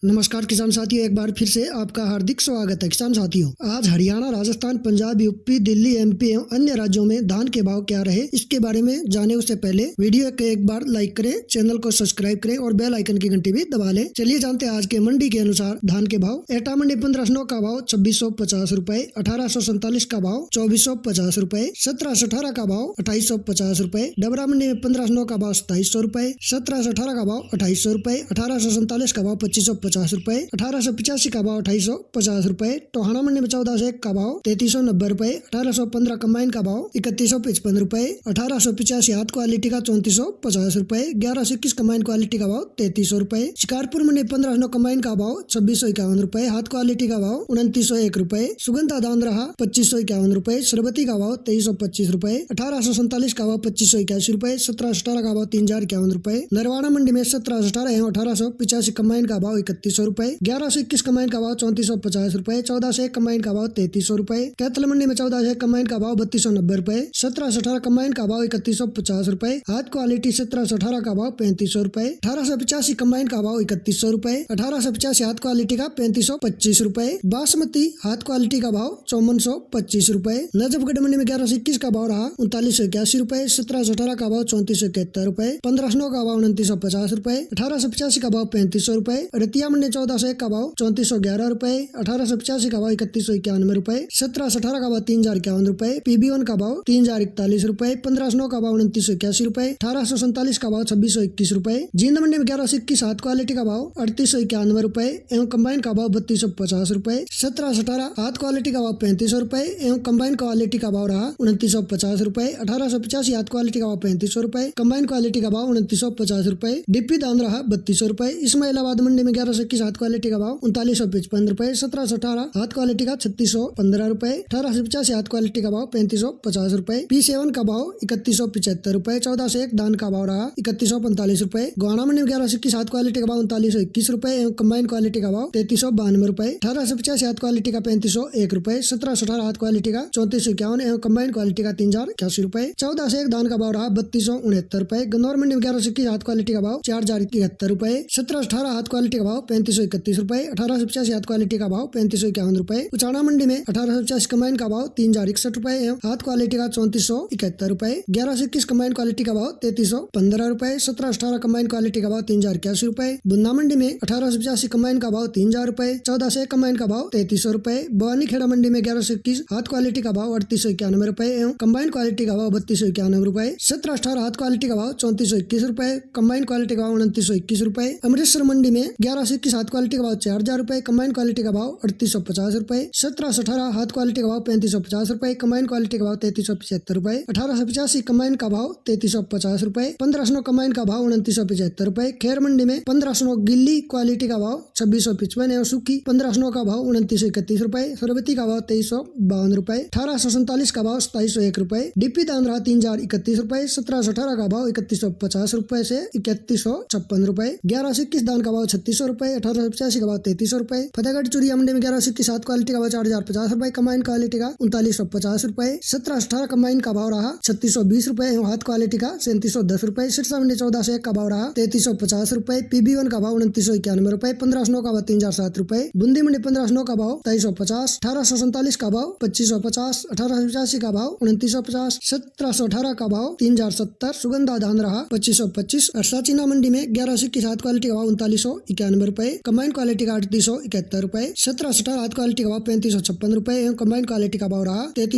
नमस्कार किसान साथियों, एक बार फिर से आपका हार्दिक स्वागत है। किसान साथियों, आज हरियाणा, राजस्थान, पंजाब, यूपी, दिल्ली, एमपी एवं अन्य राज्यों में धान के भाव क्या रहे, इसके बारे में जाने उससे पहले वीडियो को एक बार लाइक करें, चैनल को सब्सक्राइब करें और बेल आइकन की घंटी भी दबा लें। चलिए जानते हैं आज के मंडी के अनुसार धान के भाव। एटा मंडी 1509 का भाव 2650 रुपए, 1847 का भाव 2450 रुपए, 1718 का भाव 2850 रुपए, डबरा मंडी में 1509 का भाव 2700 रुपए, 1718 का भाव 2800 रुपए, 1847 का भाव 2550 रुपए, 1885 का भाव 2850 रुपए, टोहाना मंडी में 1401 का भाव 3390 रुपए, 1815 कंबाइन का भाव 3155 रुपए, 1885 हाथ क्वालिटी का 3450 रुपए, 1121 कंबाइन क्वालिटी का भाव 3300 रुपए, शिकारपुर मंडी 1509 कंबाइन का भाव 2651 रुपए, हाथ क्वालिटी का भाव 2901 रुपए, सुगंधा दान रहा 2551 रुपए, सरबती का भाव 2325 रुपए, 1847 का भाव 2581 रुपए, 1718 का भाव 3051 रुपए, नरवाड़ा मंडी में 1718 एवं 1885 कंबाइन का भाव 3100 रुपए, 1121 कंबाइन का भाव 3450 रुपए, 1401 कंबाइन का भाव 3300 रुपए, कैथल मंडी में 1401 कंबाइन का भाव 3290 रुपए, 1718 कंबाइन का भाव 3150 रुपए, हाथ क्वालिटी 1718 का भाव 3500 रुपए, 1885 कंबाइन का भाव 3100 रुपए, 1885 हाथ क्वालिटी का 3525 रुपए, बासमती हाथ क्वालिटी का भाव 5425 रुपए, नजफगढ़ मंडी में 1121 का भाव रहा 3981 रुपए, 1718 का भाव 3471 रुपए, 1509 का भाव 2950 रुपए, 1885 का भाव 3500 रुपए, रतिया मंडी 1401 का भाव 3411 रुपए, 1885 का भाव 3191 रुपए, 1718 का भाव 3051 रुपए, PB1 का भाव 3041 रुपए, 1509 का भाव 2981 रुपए, 1847 का भाव 2621 रुपए, जींद मंडी में 1121 हाथ क्वालिटी का भाव 3891 रुपए एवं कंबाइन का भाव 3250 रुपए, 1718 हाथ क्वालिटी का भाव 3500 रुपए एवं कंबाइन क्वालिटी का भाव रहा 2950 रुपए, 1885 हाथ क्वालिटी का भाव 3500 रुपए, कंबाइन क्वालिटी का भाव 2950 रुपए, डिप्पी दान रहा 3200 रुपए, इस्माइलाबाद मंडी में 1121 हाथ क्वालिटी का भाव 3955 रुपए, 1718 हाथ क्वालिटी का 3615 रुपए, 1885 हाथ क्वालिटी का भाव 3550 रुपए, P7 का भाव 3175 रुपए, 1401 दान का भाव रहा 3145 रुपए, गोहाना मंडी में 1121 हाथ क्वालिटी का भाव 3921 रुपए एवं कंबाइन क्वालिटी का भाव 3392 रुपए, 1885 हाथ क्वालिटी का 3501 रुपए, 1718 हाथ क्वालिटी का 3451 एवं कंबाइन क्वालिटी का 3081 रुपए, 1401 दान का भाव रहा 3269 रुपए, गन्नौर मंडी में 1121 हाथ क्वालिटी का भाव 4071 रुपए, 1718 हाथ क्वालिटी का भाव 3531 रुपए, 1885 हाथ क्वालिटी का भाव 3551 रुपए, उचाना मंडी में 1885 कंबाइन का भाव 3061 रुपए एवं हाथ क्वालिटी का 3471 रुपए, 1121 कंबाइन क्वालिटी का भाव 3315 रुपए, 1718 कंबाइन क्वालिटी का भाव 3081 रुपए, बुन्ना मंडी में 1885 कंबाइन का भाव 3000 रुपए, 1401 कंबाइन का भाव 3300 रुपए, बवानी खेड़ा मंडी में 1121 हाथ क्वालिटी का भाव 3891 रुपए एवं कंबाइन क्वालिटी का भाव 3291 रुपए, 1718 हाथ क्वालिटी का भाव 3421 रुपए, कंबाइन क्वालिटी का भाव 2921 रुपए, अमृतसर मंडी में 1121 हाथ क्वालिटी का भाव 4000 रुपए, कंबाइन क्वालिटी का भाव 3850 रुपए, 1718 हाथ क्वालिटी का भाव 3550 रुपए, कंबाइन क्वालिटी का भाव 3375 रुपए, 1885 कंबाइन का भाव 3350 रुपए, 1509 कंबाइन का भाव 2975 रुपए, खेर मंडी में 1509 गिल्ली क्वालिटी का भाव 2655 एवं सुखी 1509 का भाव 2931 रुपए, सरबती का भाव 2352 रुपए, 1847 का भाव 2701 रुपए, डिप्पी दान रहा 3031 रुपए, 1718 का भाव 3150 रुपए से 3156 रुपए, 1121 दान का भाव 3600 रुपए, 1885 का भाव 3300 रुपए, फतेहगढ़ चूड़िया मंडी में 1121 हाथ क्वालिटी का भाव 4050 रुपए, कंबाइन क्वालिटी का 3950 रुपए, 1718 कंबाइन का भाव रहा 3620 रुपए एवं हाथ क्वालिटी का 3710 रुपए, सिरसा मंडी 1401 का भाव रहा 3350 रुपए, PB1 का भाव 2991 रुपए, 1509 का भाव 3007 रुपए, बूंदी मंडी 1509 का भाव 2350, 1847 का भाव 2550, 1885 का भाव 2950, 1718 का भाव 3070, सुगंधा धान रहा 2525, अर्साचीना मंडी में 1121 हाथ क्वालिटी का भाव 3991 रुपए, कंबाइन क्वालिटी का 3871 रुपए, 1718 हाथ क्वालिटी का भाव 3556 रुपए एवं कंबाइन क्वालिटी का भाव रहा 33